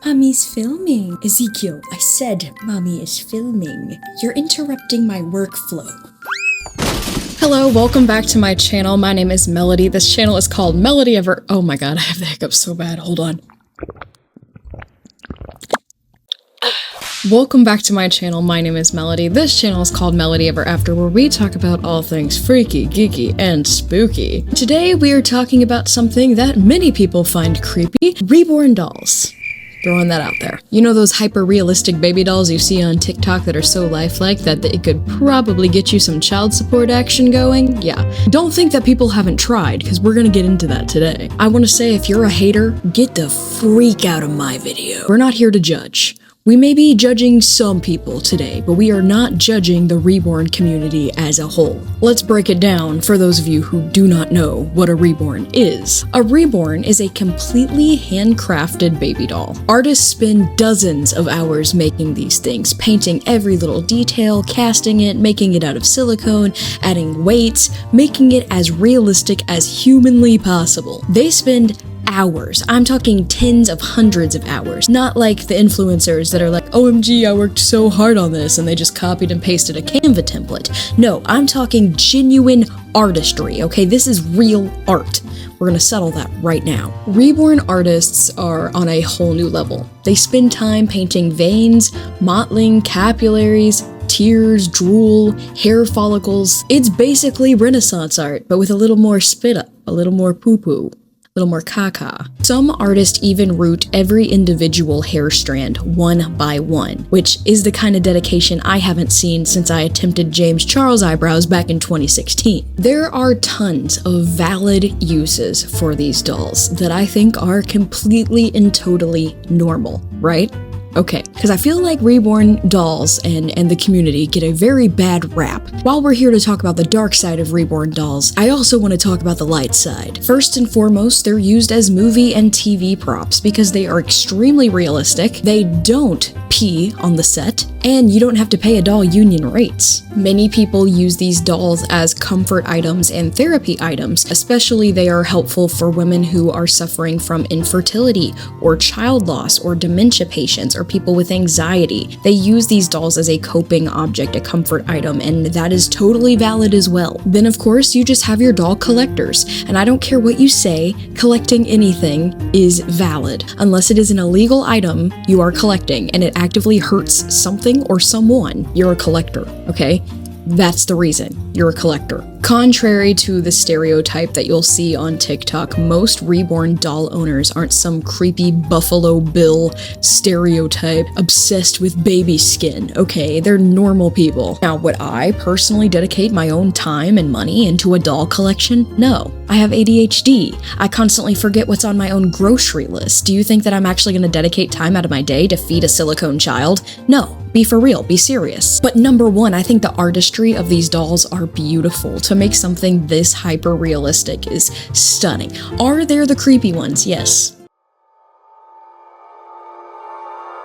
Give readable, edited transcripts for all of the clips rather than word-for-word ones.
Mommy's filming. Ezekiel, I said Mommy is filming. You're interrupting my workflow. Hello, welcome back to my channel. My name is Melody. This channel is called Melody Ever- Oh my god, I have the hiccups so bad. Hold on. Welcome back to my channel. My name is Melody. This channel is called Melody Ever After, where we talk about all things freaky, geeky, and spooky. Today we are talking about something that many people find creepy: reborn dolls. Throwing that out there. You know those hyper-realistic baby dolls you see on TikTok that are so lifelike that it could probably get you some child support action going? Yeah. Don't think that people haven't tried, because we're gonna get into that today. I want to say, if you're a hater, get the freak out of my video. We're not here to judge. We may be judging some people today, but we are not judging the reborn community as a whole. Let's break it down for those of you who do not know what a reborn is. A reborn is a completely handcrafted baby doll. Artists spend dozens of hours making these things, painting every little detail, casting it, making it out of silicone, adding weights, making it as realistic as humanly possible. They spend hours. I'm talking tens of hundreds of hours. Not like the influencers that are like, OMG, I worked so hard on this, and they just copied and pasted a Canva template. No, I'm talking genuine artistry, okay? This is real art. We're gonna settle that right now. Reborn artists are on a whole new level. They spend time painting veins, mottling capillaries, tears, drool, hair follicles. It's basically Renaissance art, but with a little more spit up, a little more poo-poo, a little more caca. Some artists even root every individual hair strand one by one, which is the kind of dedication I haven't seen since I attempted James Charles eyebrows back in 2016. There are tons of valid uses for these dolls that I think are completely and totally normal, right? Okay, because I feel like reborn dolls and the community get a very bad rap. While we're here to talk about the dark side of reborn dolls, I also want to talk about the light side. First and foremost, they're used as movie and TV props because they are extremely realistic, they don't pee on the set, and you don't have to pay a doll union rates. Many people use these dolls as comfort items and therapy items, especially they are helpful for women who are suffering from infertility or child loss or dementia patients or people with anxiety. They use these dolls as a coping object, a comfort item, and that is totally valid as well. Then of course, you just have your doll collectors, and I don't care what you say, collecting anything is valid. Unless it is an illegal item you are collecting and it actively hurts something or someone, you're a collector, okay? That's the reason you're a collector. Contrary to the stereotype that you'll see on TikTok, most reborn doll owners aren't some creepy Buffalo Bill stereotype obsessed with baby skin, okay? They're normal people. Now, would I personally dedicate my own time and money into a doll collection? No. I have ADHD. I constantly forget what's on my own grocery list. Do you think that I'm actually going to dedicate time out of my day to feed a silicone child? No. Be for real, be serious. But number one, I think the artistry of these dolls are beautiful. To make something this hyper-realistic is stunning. Are there the creepy ones? Yes.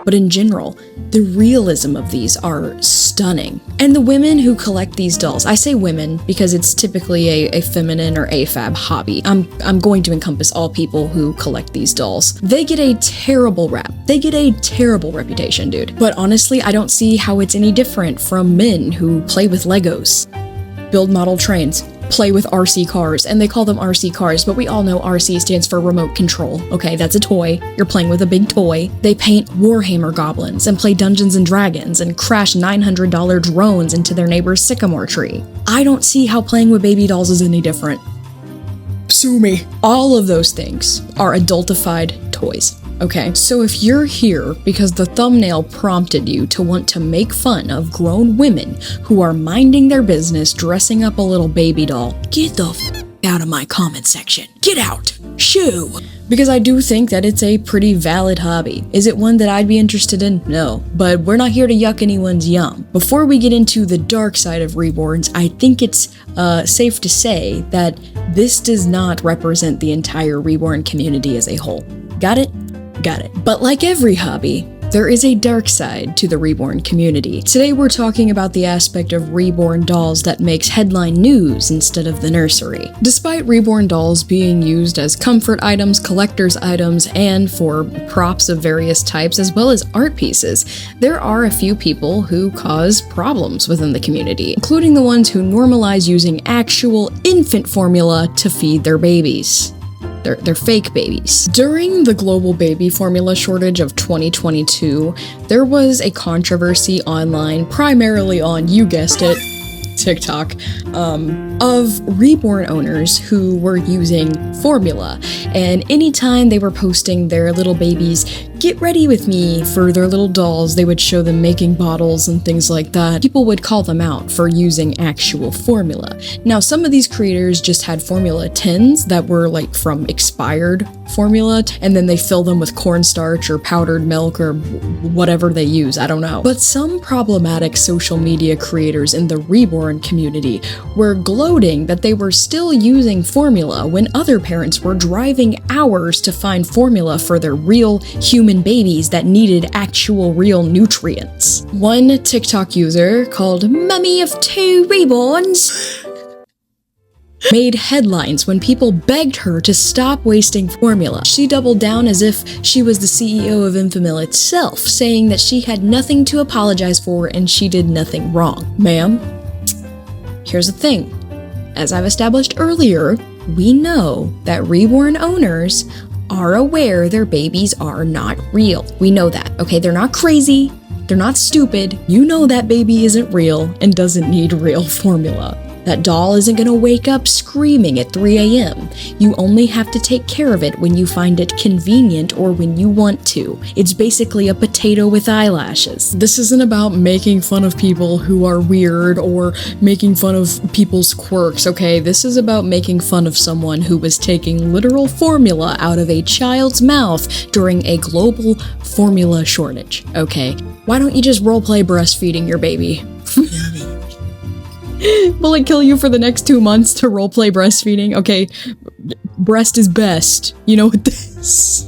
But in general, the realism of these are stunning. And the women who collect these dolls, I say women because it's typically a feminine or AFAB hobby. I'm going to encompass all people who collect these dolls. They get a terrible rap. They get a terrible reputation, dude. But honestly, I don't see how it's any different from men who play with Legos, build model trains, play with RC cars, and they call them RC cars, but we all know RC stands for remote control. Okay, that's a toy. You're playing with a big toy. They paint Warhammer goblins and play Dungeons and Dragons and crash $900 drones into their neighbor's sycamore tree. I don't see how playing with baby dolls is any different. Sue me. All of those things are adultified toys. Okay, so if you're here because the thumbnail prompted you to want to make fun of grown women who are minding their business dressing up a little baby doll, get the f out of my comment section. Get out! Shoo! Because I do think that it's a pretty valid hobby. Is it one that I'd be interested in? No. But we're not here to yuck anyone's yum. Before we get into the dark side of reborns, I think it's safe to say that this does not represent the entire reborn community as a whole. Got it? Got it. But like every hobby, There is a dark side to the Reborn community. Today we're talking about the aspect of Reborn dolls that makes headline news instead of the nursery. Despite Reborn dolls being used as comfort items, collector's items, and for props of various types, as well as art pieces, there are a few people who cause problems within the community, including the ones who normalize using actual infant formula to feed their babies. They're fake babies. During the global baby formula shortage of 2022, there was a controversy online, primarily on, you guessed it, TikTok, of Reborn owners who were using formula. And anytime they were posting their little babies, get ready with me, for their little dolls, they would show them making bottles and things like that. People would call them out for using actual formula. Now, some of these creators just had formula tins that were like from expired formula, and then they fill them with cornstarch or powdered milk or whatever they use, I don't know. But some problematic social media creators in the Reborn community were gloating that they were still using formula when other parents were driving hours to find formula for their real human babies that needed actual real nutrients. One TikTok user called Mummy of Two Reborns made headlines when people begged her to stop wasting formula. She doubled down as if she was the CEO of Infamil itself, saying that she had nothing to apologize for and she did nothing wrong. Ma'am, here's the thing. As I've established earlier, we know that Reborn owners are aware their babies are not real. We know that, okay? They're not crazy, they're not stupid. You know that baby isn't real and doesn't need real formula. That doll isn't gonna wake up screaming at 3 a.m. You only have to take care of it when you find it convenient or when you want to. It's basically a potato with eyelashes. This isn't about making fun of people who are weird or making fun of people's quirks, okay? This is about making fun of someone who was taking literal formula out of a child's mouth during a global formula shortage, okay? Why don't you just roleplay breastfeeding your baby? Will it kill you for the next 2 months to roleplay breastfeeding? Okay, breast is best. You know what this?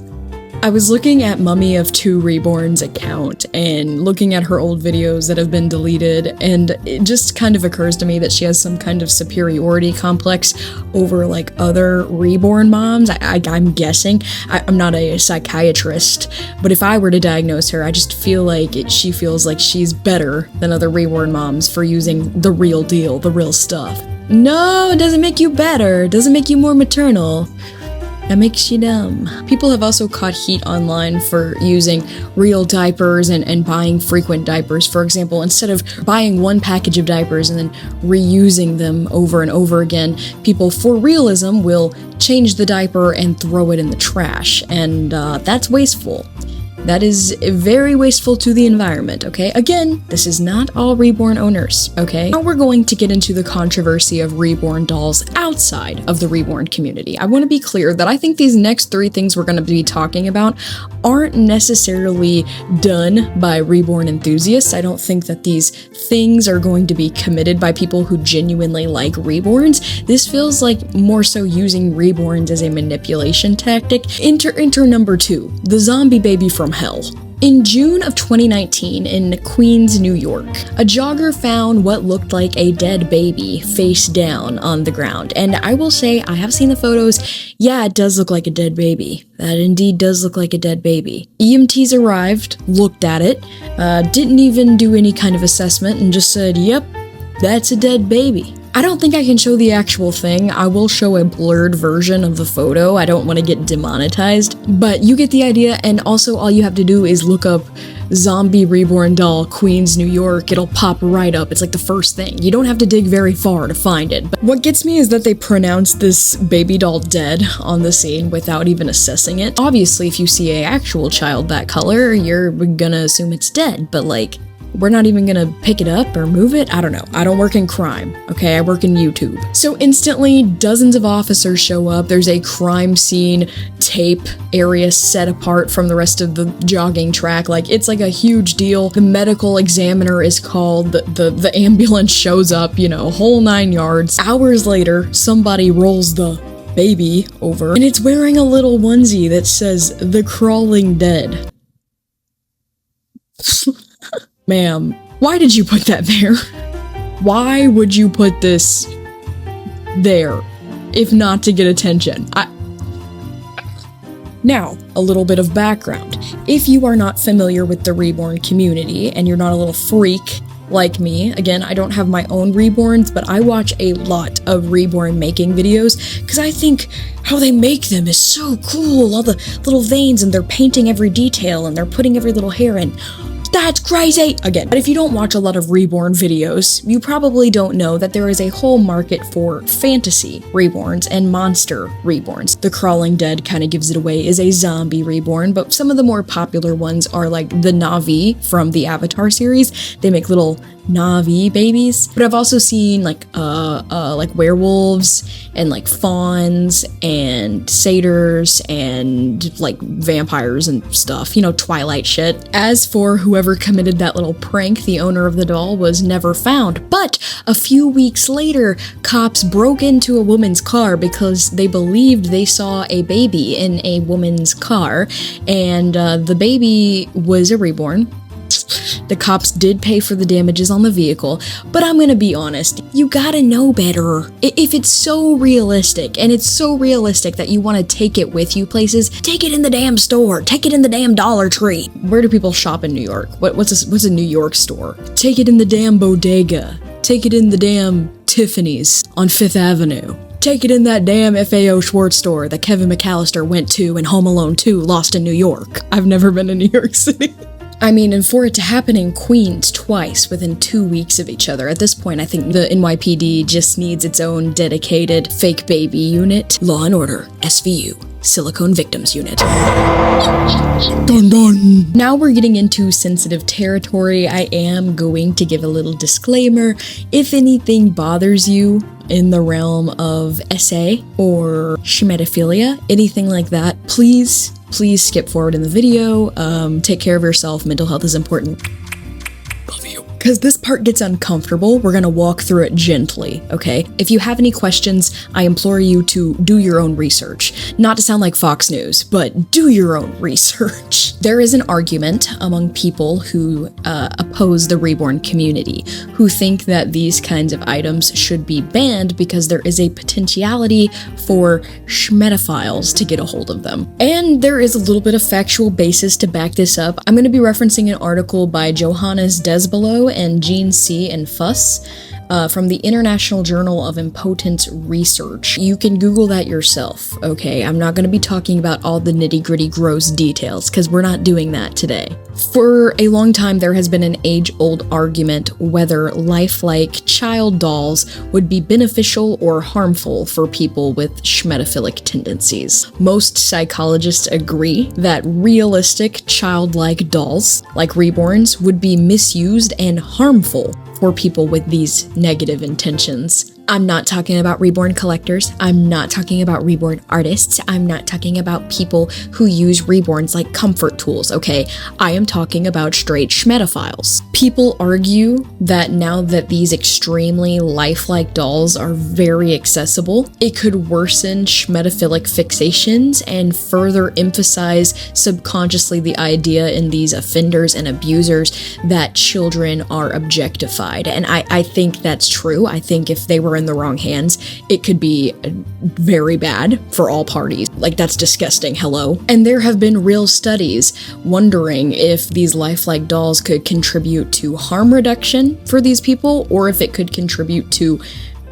I was looking at Mummy of Two Reborn's account and looking at her old videos that have been deleted, and it just kind of occurs to me that she has some kind of superiority complex over like other Reborn moms. I'm guessing. I'm not a psychiatrist, but if I were to diagnose her, I just feel like she feels like she's better than other Reborn moms for using the real deal, the real stuff. No, it doesn't make you better. It doesn't make you more maternal. That makes you dumb. People have also caught heat online for using real diapers and buying frequent diapers. For example, instead of buying one package of diapers and then reusing them over and over again, people for realism will change the diaper and throw it in the trash, and that's wasteful. That is very wasteful to the environment, okay? Again, this is not all Reborn owners, okay? Now we're going to get into the controversy of Reborn dolls outside of the Reborn community. I want to be clear that I think these next 3 things we're going to be talking about aren't necessarily done by Reborn enthusiasts. I don't think that these things are going to be committed by people who genuinely like Reborns. This feels like more so using Reborns as a manipulation tactic. Enter number 2, the zombie baby from hell. In June of 2019, in Queens, New York, a jogger found what looked like a dead baby face down on the ground. And I will say, I have seen the photos. Yeah, it does look like a dead baby. That indeed does look like a dead baby. EMTs arrived, looked at it, didn't even do any kind of assessment, and just said, yep, that's a dead baby. I don't think I can show the actual thing. I will show a blurred version of the photo. I don't want to get demonetized, but you get the idea. And also all you have to do is look up zombie reborn doll, Queens, New York. It'll pop right up. It's like the first thing. You don't have to dig very far to find it. But what gets me is that they pronounced this baby doll dead on the scene without even assessing it. Obviously, if you see an actual child that color, you're gonna assume it's dead, but like, we're not even gonna pick it up or move it? I don't know. I don't work in crime, okay? I work in YouTube. So instantly, dozens of officers show up. There's a crime scene tape area set apart from the rest of the jogging track. Like, it's like a huge deal. The medical examiner is called, the ambulance shows up, you know, whole 9 yards. Hours later, somebody rolls the baby over, and it's wearing a little onesie that says, "The Crawling Dead." Ma'am, why did you put that there? Why would you put this there, if not to get attention? Now, a little bit of background. If you are not familiar with the Reborn community, and you're not a little freak like me, again, I don't have my own Reborns, but I watch a lot of Reborn making videos, because I think how they make them is so cool, all the little veins, and they're painting every detail, and they're putting every little hair in. That's crazy! Again, but if you don't watch a lot of Reborn videos, you probably don't know that there is a whole market for fantasy Reborns and monster Reborns. The Crawling Dead kind of gives it away, is a zombie Reborn, but some of the more popular ones are like the Na'vi from the Avatar series. They make little Na'vi babies. But I've also seen like werewolves and like fawns and satyrs and like vampires and stuff, you know, Twilight shit. As for whoever committed that little prank, the owner of the doll was never found. But a few weeks later, cops broke into a woman's car because they believed they saw a baby in a woman's car, and the baby was a Reborn. The cops did pay for the damages on the vehicle, but I'm gonna be honest, you gotta know better. If it's so realistic, and it's so realistic that you want to take it with you places, take it in the damn store, take it in the damn Dollar Tree. Where do people shop in New York? What's a New York store? Take it in the damn bodega. Take it in the damn Tiffany's on 5th Avenue. Take it in that damn FAO Schwartz store that Kevin McAllister went to in Home Alone 2, Lost in New York. I've never been to New York City. I mean, and for it to happen in Queens twice within 2 weeks of each other, at this point I think the NYPD just needs its own dedicated fake baby unit. Law and Order, SVU, Silicone Victims Unit. Dun dun! Now we're getting into sensitive territory. I am going to give a little disclaimer. If anything bothers you in the realm of SA or schmetophilia, anything like that, please skip forward in the video. Take care of yourself. Mental health is important. Love you. Because this part gets uncomfortable, we're gonna walk through it gently, okay? If you have any questions, I implore you to do your own research. Not to sound like Fox News, but do your own research. There is an argument among people who oppose the Reborn community, who think that these kinds of items should be banned because there is a potentiality for schmetophiles to get a hold of them. And there is a little bit of factual basis to back this up. I'm going to be referencing an article by Johannes Desbelow and Jean C. and Fuss from the International Journal of Impotence Research. You can Google that yourself, okay? I'm not going to be talking about all the nitty-gritty gross details, because we're not doing that today. For a long time, there has been an age-old argument whether lifelike child dolls would be beneficial or harmful for people with schmetophilic tendencies. Most psychologists agree that realistic childlike dolls, like Reborns, would be misused and harmful for people with these negative intentions. I'm not talking about Reborn collectors. I'm not talking about Reborn artists. I'm not talking about people who use Reborns like comfort tools, okay? I am talking about straight schmetophiles. People argue that now that these extremely lifelike dolls are very accessible, it could worsen schmetophilic fixations and further emphasize subconsciously the idea in these offenders and abusers that children are objectified. And I think that's true. I think if they were in the wrong hands, it could be very bad for all parties. Like, that's disgusting, hello? And there have been real studies wondering if these lifelike dolls could contribute to harm reduction for these people, or if it could contribute to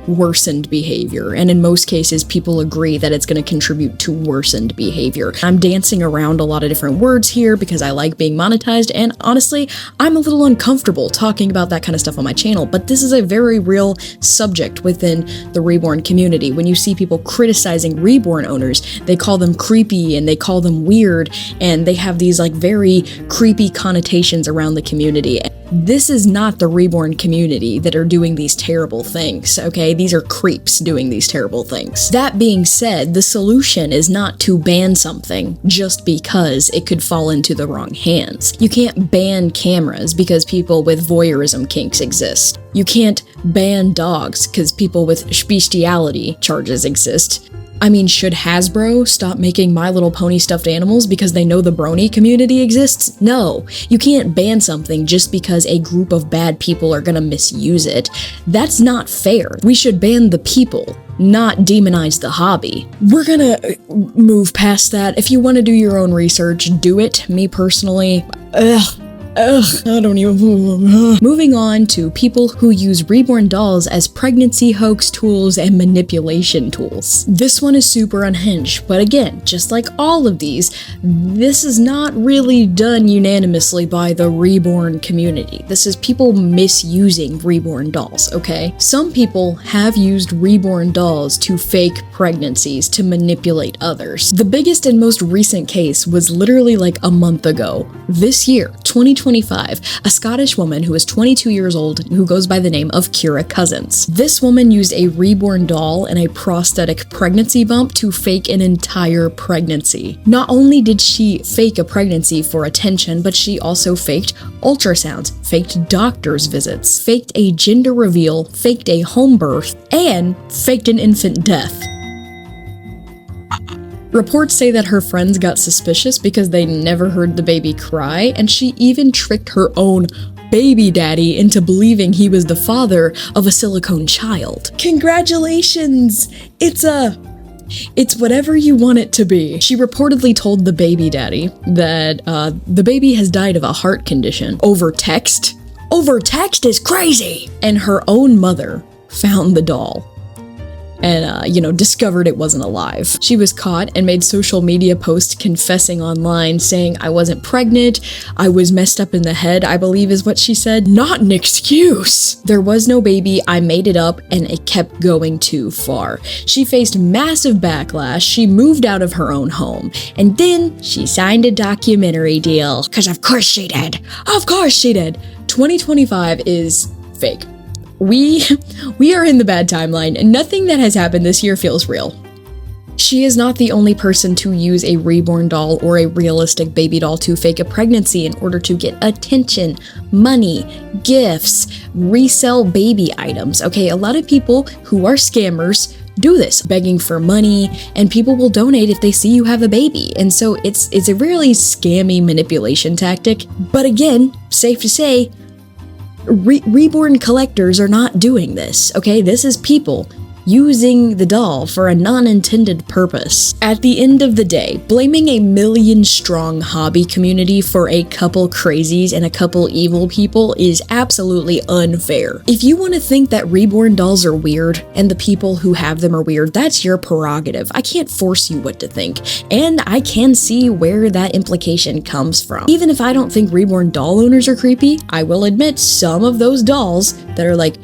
worsened behavior. And in most cases, people agree that it's going to contribute to worsened behavior. I'm dancing around a lot of different words here because I like being monetized, and honestly, I'm a little uncomfortable talking about that kind of stuff on my channel, but this is a very real subject within the Reborn community. When you see people criticizing Reborn owners, they call them creepy and they call them weird, and they have these like very creepy connotations around the community. This is not the Reborn community that are doing these terrible things, okay? These are creeps doing these terrible things. That being said, the solution is not to ban something just because it could fall into the wrong hands. You can't ban cameras because people with voyeurism kinks exist. You can't ban dogs because people with bestiality charges exist. I mean, should Hasbro stop making My Little Pony stuffed animals because they know the brony community exists? No. You can't ban something just because a group of bad people are gonna misuse it. That's not fair. We should ban the people, not demonize the hobby. We're gonna move past that. If you want to do your own research, do it. Me personally, I don't even. Moving on to people who use reborn dolls as pregnancy hoax tools and manipulation tools. This one is super unhinged, but again, just like all of these, this is not really done unanimously by the reborn community. This is people misusing reborn dolls, okay? Some people have used reborn dolls to fake pregnancies to manipulate others. The biggest and most recent case was literally like a month ago. This year, 2025, a Scottish woman who is 22 years old who goes by the name of Kira Cousins. This woman used a reborn doll and a prosthetic pregnancy bump to fake an entire pregnancy. Not only did she fake a pregnancy for attention, but she also faked ultrasounds, faked doctor's visits, faked a gender reveal, faked a home birth, and faked an infant death. Reports say that her friends got suspicious because they never heard the baby cry, and she even tricked her own baby daddy into believing he was the father of a silicone child. Congratulations! It's whatever you want it to be. She reportedly told the baby daddy that the baby has died of a heart condition over text. Over text is crazy! And her own mother found the doll and, discovered it wasn't alive. She was caught and made social media posts confessing online, saying, "I wasn't pregnant, I was messed up in the head," I believe is what she said. Not an excuse! There was no baby, I made it up, and it kept going too far. She faced massive backlash, she moved out of her own home, and then she signed a documentary deal. 'Cause of course she did! Of course she did! 2025 is fake. We are in the bad timeline, and nothing that has happened this year feels real. She is not the only person to use a reborn doll or a realistic baby doll to fake a pregnancy in order to get attention, money, gifts, resell baby items. Okay, a lot of people who are scammers do this, begging for money, and people will donate if they see you have a baby. And so it's a really scammy manipulation tactic. But again, safe to say, reborn collectors are not doing this, okay? This is people using the doll for a non-intended purpose. At the end of the day, blaming a million-strong hobby community for a couple crazies and a couple evil people is absolutely unfair. If you want to think that reborn dolls are weird and the people who have them are weird, that's your prerogative. I can't force you what to think, and I can see where that implication comes from. Even if I don't think reborn doll owners are creepy, I will admit some of those dolls that are like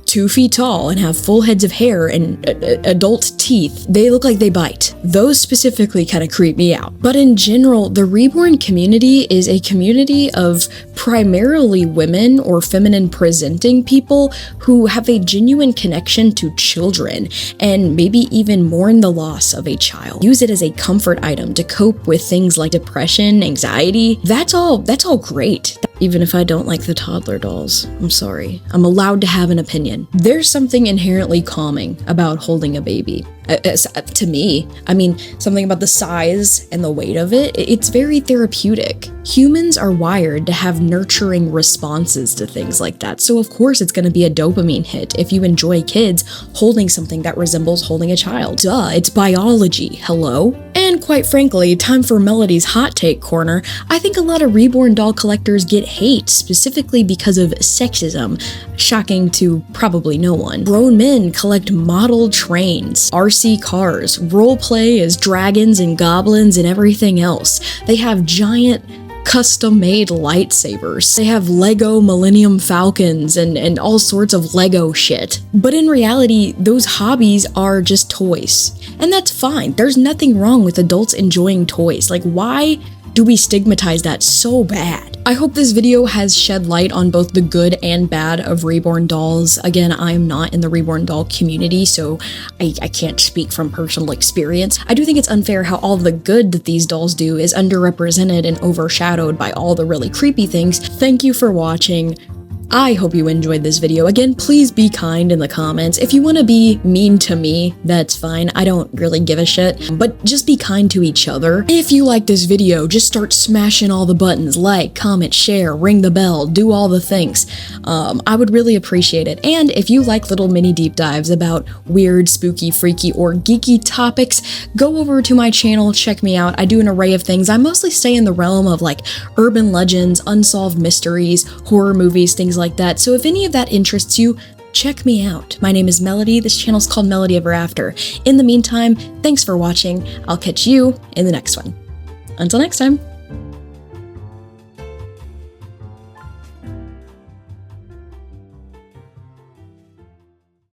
2 feet tall and have full heads of hair and adult teeth, they look like they bite. Those specifically kind of creep me out. But in general, the reborn community is a community of primarily women or feminine presenting people who have a genuine connection to children and maybe even mourn the loss of a child. Use it as a comfort item to cope with things like depression, anxiety. That's all great. Even if I don't like the toddler dolls, I'm sorry. I'm allowed to have an opinion. There's something inherently calming about holding a baby. To me, I mean, something about the size and the weight of it, it's very therapeutic. Humans are wired to have nurturing responses to things like that, so of course it's gonna be a dopamine hit if you enjoy kids holding something that resembles holding a child. Duh, it's biology, hello? And quite frankly, time for Melody's hot take corner. I think a lot of reborn doll collectors get hate, specifically because of sexism. Shocking to probably no one. Grown men collect model trains, RC cars, roleplay as dragons and goblins and everything else. They have giant custom-made lightsabers. They have Lego Millennium Falcons and all sorts of Lego shit. But in reality, those hobbies are just toys. And that's fine. There's nothing wrong with adults enjoying toys. Like, why do we stigmatize that so bad? I hope this video has shed light on both the good and bad of reborn dolls. Again, I'm not in the reborn doll community, so I can't speak from personal experience. I do think it's unfair how all the good that these dolls do is underrepresented and overshadowed by all the really creepy things. Thank you for watching. I hope you enjoyed this video. Again, please be kind in the comments. If you want to be mean to me, that's fine. I don't really give a shit, but just be kind to each other. If you like this video, just start smashing all the buttons, like, comment, share, ring the bell, do all the things. I would really appreciate it. And if you like little mini deep dives about weird, spooky, freaky, or geeky topics, go over to my channel, check me out. I do an array of things. I mostly stay in the realm of like urban legends, unsolved mysteries, horror movies, things like that. So if any of that interests you, check me out. My name is Melody. This channel's called Melody Ever After. In the meantime, thanks for watching. I'll catch you in the next one. Until next time.